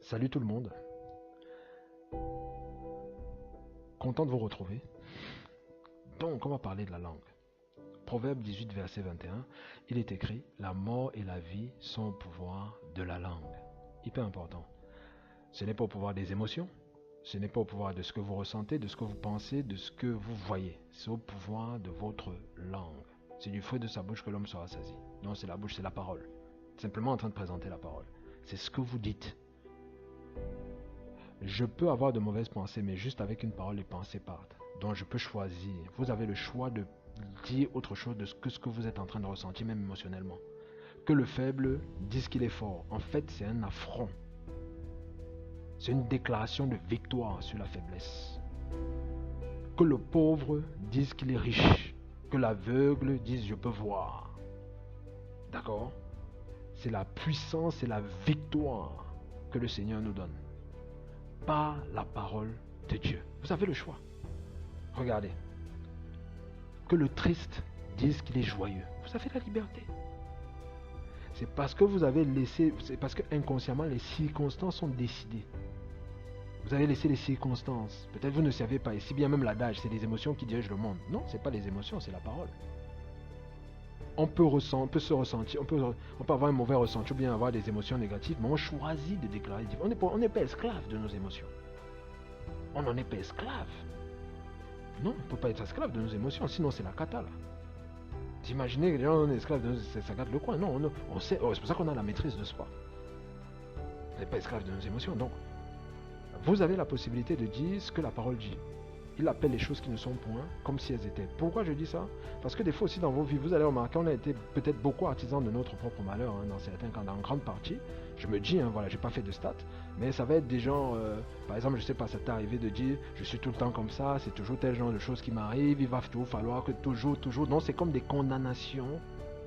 Salut tout le monde, content de vous retrouver. Donc on va parler de la langue. Proverbe 18 verset 21, il est écrit: la mort et la vie sont au pouvoir de la langue. Hyper important. Ce n'est pas au pouvoir des émotions, ce n'est pas au pouvoir de ce que vous ressentez, de ce que vous pensez, de ce que vous voyez. C'est au pouvoir de votre langue. C'est du fruit de sa bouche que l'homme sera saisi. Non, c'est la bouche, c'est la parole. Simplement en train de présenter la parole. C'est ce que vous dites. Je peux avoir de mauvaises pensées, mais juste avec une parole, les pensées partent. Donc je peux choisir. Vous avez le choix de dire autre chose que ce que vous êtes en train de ressentir, même émotionnellement. Que le faible dise qu'il est fort. En fait, c'est un affront. C'est une déclaration de victoire sur la faiblesse. Que le pauvre dise qu'il est riche. Que l'aveugle dise je peux voir. D'accord? C'est la puissance et la victoire que le Seigneur nous donne. Par la parole de Dieu. Vous avez le choix. Regardez. Que le triste dise qu'il est joyeux. Vous avez la liberté. C'est parce que vous avez laissé, c'est parce que inconsciemment les circonstances sont décidées. Vous avez laissé les circonstances. Peut-être vous ne savez pas. Et si bien même l'adage, c'est les émotions qui dirigent le monde. Non, c'est pas les émotions, c'est la parole. On peut se ressentir, on peut avoir un mauvais ressenti ou bien avoir des émotions négatives, mais on choisit de déclarer. On n'est pas esclave de nos émotions. On n'en est pas esclave. Non, on ne peut pas être esclave de nos émotions, sinon c'est la cata là. T'imaginez que les gens sont esclaves de nos émotions, ça gâte le coin. Non, on sait, c'est pour ça qu'on a la maîtrise de soi. On n'est pas esclave de nos émotions, donc vous avez la possibilité de dire ce que la parole dit. Il appelle les choses qui ne sont point comme si elles étaient. Pourquoi je dis ça? Parce que des fois aussi dans vos vies, vous allez remarquer, on a été peut-être beaucoup artisans de notre propre malheur, dans certains cas, dans une grande partie. Je me dis, voilà, j'ai pas fait de stats, mais ça va être des gens, par exemple, je sais pas, ça t'est arrivé de dire, je suis tout le temps comme ça, c'est toujours tel genre de choses qui m'arrivent, il va toujours falloir que toujours, non, c'est comme des condamnations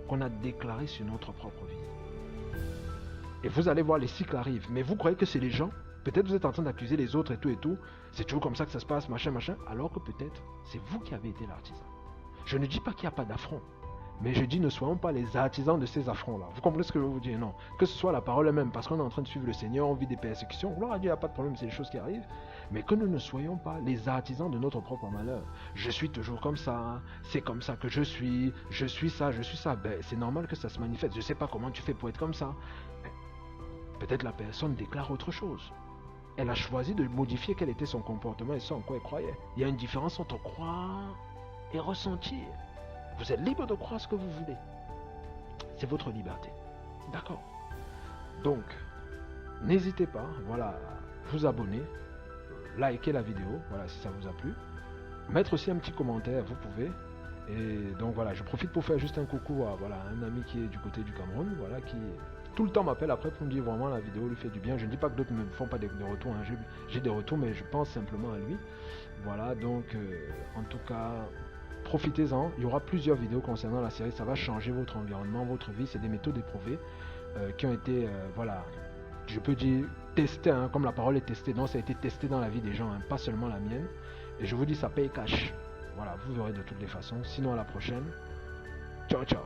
qu'on a déclarées sur notre propre vie. Et vous allez voir, les cycles arrivent, mais vous croyez que c'est les gens? Peut-être vous êtes en train d'accuser les autres et tout, c'est toujours comme ça que ça se passe, machin, alors que peut-être c'est vous qui avez été l'artisan. Je ne dis pas qu'il n'y a pas d'affront, mais je dis ne soyons pas les artisans de ces affronts-là. Vous comprenez ce que je veux vous dire? Non, que ce soit la parole elle-même, parce qu'on est en train de suivre le Seigneur, on vit des persécutions, gloire à Dieu, il n'y a pas de problème, c'est des choses qui arrivent, mais que nous ne soyons pas les artisans de notre propre malheur. Je suis toujours comme ça, c'est comme ça que je suis ça, ben c'est normal que ça se manifeste, je ne sais pas comment tu fais pour être comme ça. Peut-être la personne déclare autre chose. Elle a choisi de modifier quel était son comportement et ce en quoi elle croyait. Il y a une différence entre croire et ressentir. Vous êtes libre de croire ce que vous voulez. C'est votre liberté. D'accord? Donc, n'hésitez pas, voilà, à vous abonner, liker la vidéo, voilà, si ça vous a plu. Mettre aussi un petit commentaire, vous pouvez. Et donc voilà, je profite pour faire juste un coucou à voilà, un ami qui est du côté du Cameroun, voilà, qui tout le temps m'appelle après pour me dire vraiment la vidéo lui fait du bien. Je ne dis pas que d'autres ne me font pas de retours, hein. J'ai des retours, mais je pense simplement à lui. Voilà, donc en tout cas, profitez-en. Il y aura plusieurs vidéos concernant la série, ça va changer votre environnement, votre vie. C'est des méthodes éprouvées qui ont été, voilà, je peux dire testées, hein, comme la parole est testée. Donc ça a été testé dans la vie des gens, hein, pas seulement la mienne. Et je vous dis, ça paye cash. Voilà, vous verrez de toutes les façons. Sinon, à la prochaine. Ciao, ciao.